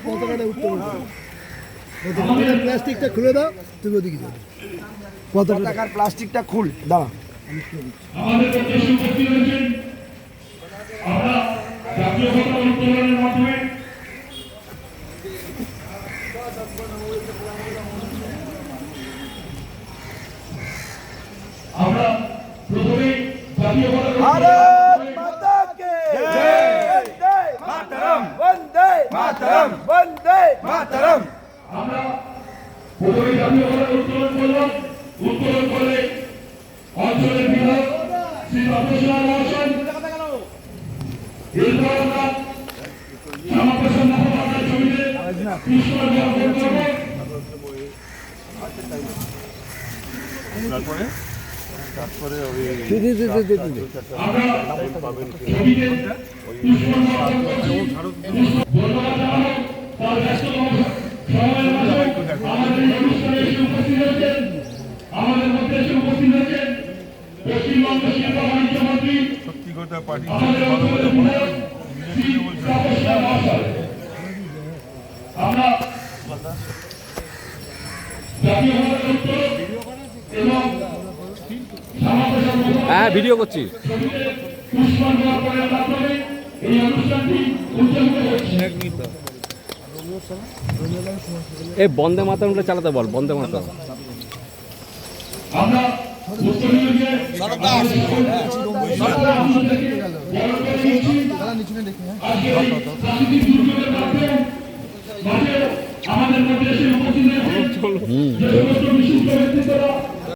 পতাকাটা উঠতে প্লাস্টিকটা খুলে দাও, তুমি ওদিকে যাবে। পতাকার প্লাস্টিকটা খুল, দাঁড়া। আমাদের মধ্যে উপস্থিত হয়েছেন আমরা জাতীয় পতাকা উত্তোলনের মাধ্যমে আমরা প্রথমে জাতীয় পতাকা ভারত মাতা কে জয়, বন্দে মাতরম, বন্দে মাতরম, বন্দে মাতরম। আমরা প্রথমে জাতীয় পতাকা উত্তোলন করলাম। উত্তোলন করলে অঞ্চলের বিধায়ক শ্রী রতনলাল মহাশয়, এরপর আমরা শ্যামাপ্রসাদ মুখোপাধ্যায়ের ছবিতে পুষ্পাঞ্জলি অর্পণ করব। তারপরে আমরা ছবিতে পুষ্পাঞ্জলি অর্পণ করছি। ধন্যবাদ জানাবো তার ব্যস্ততম সময়ের মাঝে আমাদের এই অনুষ্ঠানে এসে উপস্থিত হয়েছেন, আমাদের মধ্যে এসে উপস্থিত হয়েছেন পশ্চিমবঙ্গ শিল্প বাণিজ্য মন্ত্রী সত্যি কথা পার্টি আমাদের অঞ্চলের বিধায়ক শ্রী তাপসলাল মহাশয়। আমরা জাতীয় পতাকা উত্তোলন এবং শ্যামাপ্রসাদ মুখোপাধ্যায় ভিডিও করছি। ছবিতে পুষ্পাঞ্জলি অর্পণের মাধ্যমে এই অনুষ্ঠানটি উদযাপিত হচ্ছে। এই বন্দে মাতরমটা চালাতে বল, বন্দে মাতরম। আমরা উত্তরীয় যে প্রাকৃতিক দুর্যোগের মাঝে আমাদের মধ্যে এসে উপস্থিত হয়েছে যে সমস্ত বিশিষ্ট ব্যক্তিত্বরা